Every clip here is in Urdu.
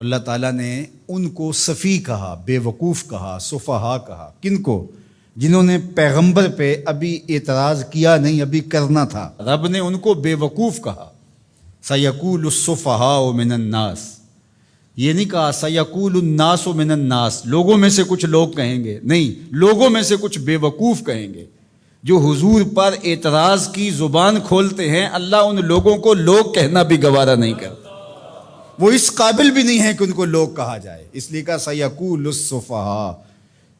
اللہ تعالیٰ نے ان کو صفی کہا، بے وقوف کہا، سفہا کہا. کن کو؟ جنہوں نے پیغمبر پہ ابھی اعتراض کیا نہیں، ابھی کرنا تھا. رب نے ان کو بے وقوف کہا. سَيَقُولُ السُّفَهَاءُ مِنَ النَّاسِ، یہ نہیں کہا سَيَقُولُ النَّاسُ مِنَ النَّاسِ، لوگوں میں سے کچھ لوگ کہیں گے، نہیں، لوگوں میں سے کچھ بے وقوف کہیں گے جو حضور پر اعتراض کی زبان کھولتے ہیں. اللہ ان لوگوں کو لوگ کہنا بھی گوارا نہیں کرتا، وہ اس قابل بھی نہیں ہے کہ ان کو لوگ کہا جائے. اس لیے کہا سَيَقُولُ السُّفَهَاءُ،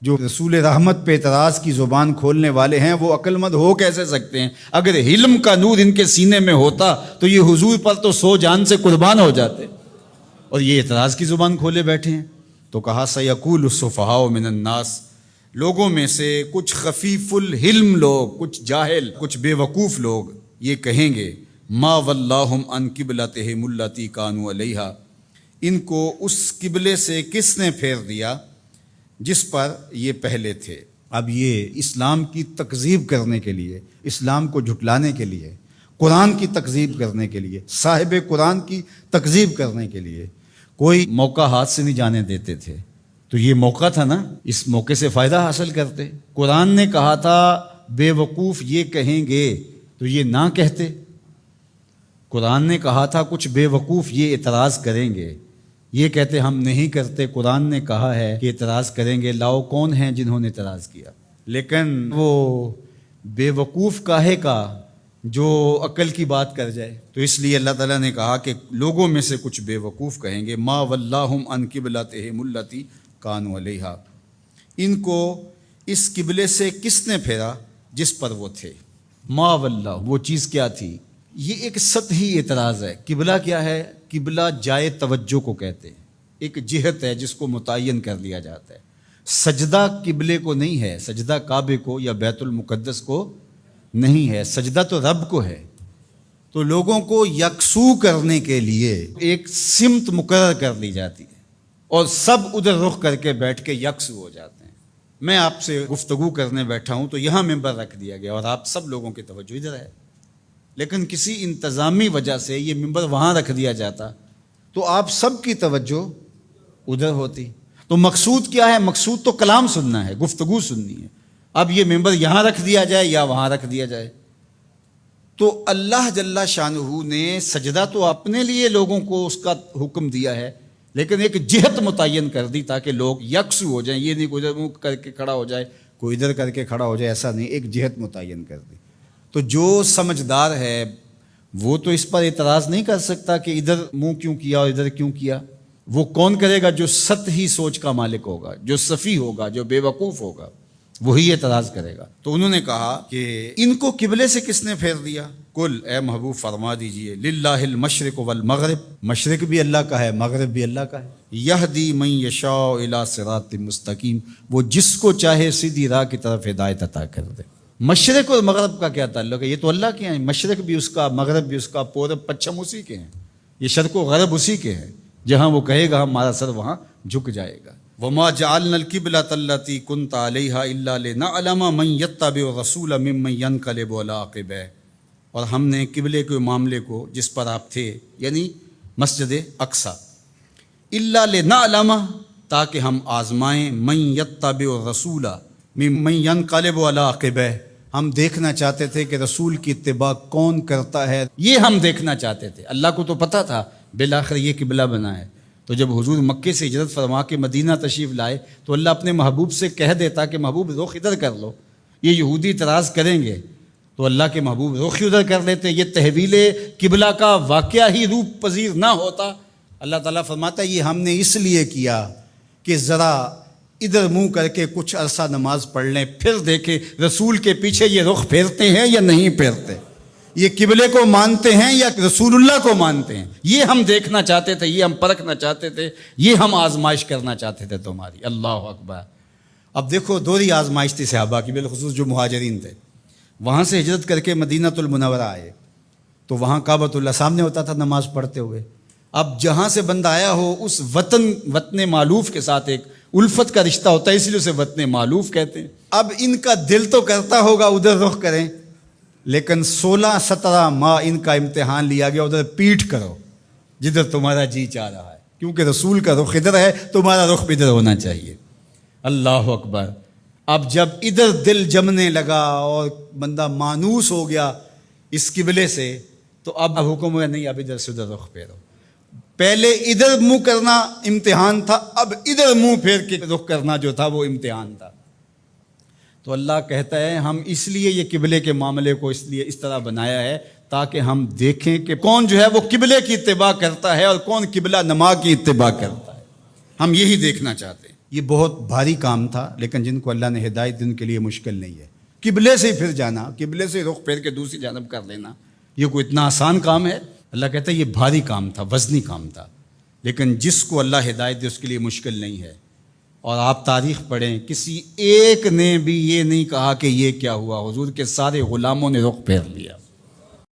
جو رسول رحمت پہ اعتراض کی زبان کھولنے والے ہیں وہ عقل مند ہو کیسے سکتے ہیں؟ اگر علم کا نور ان کے سینے میں ہوتا تو یہ حضور پر تو 100 جان سے قربان ہو جاتے، اور یہ اعتراض کی زبان کھولے بیٹھے ہیں. تو کہا سَيَقُولُ السُّفَهَاءُ مِنَ النَّاسِ، لوگوں میں سے کچھ خفیف الحلم لوگ، کچھ جاہل، کچھ بے وقوف لوگ یہ کہیں گے ما وَلَّاهُمْ عَنْ قِبْلَتِهِمُ الَّتِي كَانُوا عَلَيْهَا، ان کو اس قبلے سے کس نے پھیر دیا جس پر یہ پہلے تھے. اب یہ اسلام کی تکذیب کرنے کے لیے، اسلام کو جھٹلانے کے لیے، قرآن کی تکذیب کرنے کے لیے، صاحب قرآن کی تکذیب کرنے کے لیے کوئی موقع ہاتھ سے نہیں جانے دیتے تھے. تو یہ موقع تھا نا، اس موقع سے فائدہ حاصل کرتے. قرآن نے کہا تھا بے وقوف یہ کہیں گے تو یہ نہ کہتے. قرآن نے کہا تھا کچھ بے وقوف یہ اعتراض کریں گے، یہ کہتے ہم نہیں کرتے. قرآن نے کہا ہے کہ اعتراض کریں گے، لاؤ کون ہیں جنہوں نے اعتراض کیا. لیکن وہ بے وقوف کاہے کا جو عقل کی بات کر جائے. تو اس لیے اللہ تعالیٰ نے کہا کہ لوگوں میں سے کچھ بے وقوف کہیں گے ما وَلَّاهُمْ عَنْ قِبْلَتِهِمُ الَّتِي كَانُوا عَلَيْهَا، ان کو اس قبلے سے کس نے پھیرا جس پر وہ تھے. ما وَلَّاهُ، وہ چیز کیا تھی؟ یہ ایک سطحی اعتراض ہے. قبلہ کیا ہے؟ قبلہ جائے توجہ کو کہتے ہیں، ایک جہت ہے جس کو متعین کر لیا جاتا ہے. سجدہ قبلے کو نہیں ہے، سجدہ کعبے کو یا بیت المقدس کو نہیں ہے، سجدہ تو رب کو ہے. تو لوگوں کو یکسو کرنے کے لیے ایک سمت مقرر کر لی جاتی ہے اور سب ادھر رخ کر کے بیٹھ کے یکسو ہو جاتے ہیں. میں آپ سے گفتگو کرنے بیٹھا ہوں تو یہاں ممبر رکھ دیا گیا اور آپ سب لوگوں کی توجہ ادھر ہے، لیکن کسی انتظامی وجہ سے یہ ممبر وہاں رکھ دیا جاتا تو آپ سب کی توجہ ادھر ہوتی. تو مقصود کیا ہے؟ مقصود تو کلام سننا ہے، گفتگو سننی ہے. اب یہ ممبر یہاں رکھ دیا جائے یا وہاں رکھ دیا جائے. تو اللہ جل شانہ نے سجدہ تو اپنے لیے لوگوں کو اس کا حکم دیا ہے، لیکن ایک جہت متعین کر دی تاکہ لوگ یکسو ہو جائیں. یہ نہیں کوئی ادھر منہ کر کے کھڑا ہو جائے، کوئی ادھر کر کے کھڑا ہو جائے، ایسا نہیں، ایک جہت متعین کر دی. تو جو سمجھدار ہے وہ تو اس پر اعتراض نہیں کر سکتا کہ ادھر منہ کیوں کیا اور ادھر کیوں کیا. وہ کون کرے گا؟ جو سطحی سوچ کا مالک ہوگا، جو صفی ہوگا، جو بے وقوف ہوگا، وہی اعتراض کرے گا. تو انہوں نے کہا کہ ان کو قبلے سے کس نے پھیر دیا؟ کل، اے محبوب فرما دیجئے، للہ المشرق والمغرب، مشرق بھی اللہ کا ہے، مغرب بھی اللہ کا ہے. یہدی من یشاء الی صراط مستقیم، وہ جس کو چاہے سیدھی راہ کی طرف ہدایت عطا کر دے. مشرق اور مغرب کا کیا تعلق ہے؟ یہ تو اللہ کے ہیں، مشرق بھی اس کا، مغرب بھی اس کا، پورب پچھم اسی کے ہیں، یہ شرق و غرب اسی کے ہیں. جہاں وہ کہے گا ہمارا سر وہاں جھک جائے گا. وَمَا جَعَلْنَا الْقِبْلَةَ الَّتِي كُنْتَ عَلَيْهَا إِلَّا لِنَعْلَمَ مَنْ يَتَّبِعُ الرَّسُولَ مِمَّنْ يَنْقَلِبُ عَلَىٰ عَقِبَيْهِ، اور ہم نے قبلے کے معاملے کو جس پر آپ تھے، یعنی مسجد اقصی، إِلَّا لِنَعْلَمَ، تاکہ ہم آزمائیں، مَنْ يَتَّبِعُ الرَّسُولَ مِمَّنْ يَنْقَلِبُ عَلَىٰ عَقِبَيْهِ، ہم دیکھنا چاہتے تھے کہ رسول کی اتباع کون کرتا ہے، یہ ہم دیکھنا چاہتے تھے. اللہ کو تو پتہ تھا بالآخر یہ قبلہ بنا ہے. تو جب حضور مکے سے ہجرت فرما کے مدینہ تشریف لائے تو اللہ اپنے محبوب سے کہہ دیتا کہ محبوب رخ ادھر کر لو، یہ یہودی اعتراض کریں گے، تو اللہ کے محبوب رخ ادھر کر لیتے. یہ تحویل قبلہ کا واقعہ ہی روپ پذیر نہ ہوتا. اللہ تعالیٰ فرماتا ہے یہ ہم نے اس لیے کیا کہ ذرا ادھر منہ کر کے کچھ عرصہ نماز پڑھ لیں، پھر دیکھیں رسول کے پیچھے یہ رخ پھیرتے ہیں یا نہیں پھیرتے، یہ قبلے کو مانتے ہیں یا رسول اللہ کو مانتے ہیں. یہ ہم دیکھنا چاہتے تھے، یہ ہم پرکھنا چاہتے تھے، یہ ہم آزمائش کرنا چاہتے تھے تمہاری. اللہ اکبر. اب دیکھو دوہری آزمائش تھی صحابہ کی، بالخصوص جو مہاجرین تھے. وہاں سے ہجرت کر کے مدینہ المنورہ آئے تو وہاں کعبۃ اللہ سامنے ہوتا تھا نماز پڑھتے ہوئے. اب جہاں سے بندہ آیا ہو اس وطن معلوف کے ساتھ ایک الفت کا رشتہ ہوتا ہے، اس لیے اسے وطن معلوف کہتے ہیں. اب ان کا دل تو کرتا ہوگا ادھر رخ کریں، لیکن 16-17 ماہ ان کا امتحان لیا گیا ادھر پیٹھ کرو جدھر تمہارا جی چاہ رہا ہے. کیونکہ رسول کا رخ ادھر ہے، تمہارا رخ ادھر ہونا چاہیے۔ اللہ اکبر۔ اب جب ادھر دل جمنے لگا اور بندہ مانوس ہو گیا اس قبلے سے، تو اب حکم ہوا نہیں، اب ادھر سے ادھر رخ پھیرو۔ پہلے ادھر منہ کرنا امتحان تھا، اب ادھر منہ پھیر کے رخ کرنا جو تھا وہ امتحان تھا۔ تو اللہ کہتا ہے ہم اس لیے یہ قبلے کے معاملے کو اس لیے اس طرح بنایا ہے تاکہ ہم دیکھیں کہ کون جو ہے وہ قبلے کی اتباع کرتا ہے اور کون قبلہ نما کی اتباع کرتا ہے۔ ہم یہی دیکھنا چاہتے ہیں۔ یہ بہت بھاری کام تھا، لیکن جن کو اللہ نے ہدایت دی ان کے لیے مشکل نہیں ہے۔ قبلے سے پھر جانا، قبلے سے رخ پھیر کے دوسری جانب کر لینا، یہ کوئی اتنا آسان کام ہے؟ اللہ کہتا ہے یہ بھاری کام تھا، وزنی کام تھا، لیکن جس کو اللہ ہدایت دے اس کے لیے مشکل نہیں ہے۔ اور آپ تاریخ پڑھیں، کسی ایک نے بھی یہ نہیں کہا کہ یہ کیا ہوا، حضور کے سارے غلاموں نے رخ پھیر لیا۔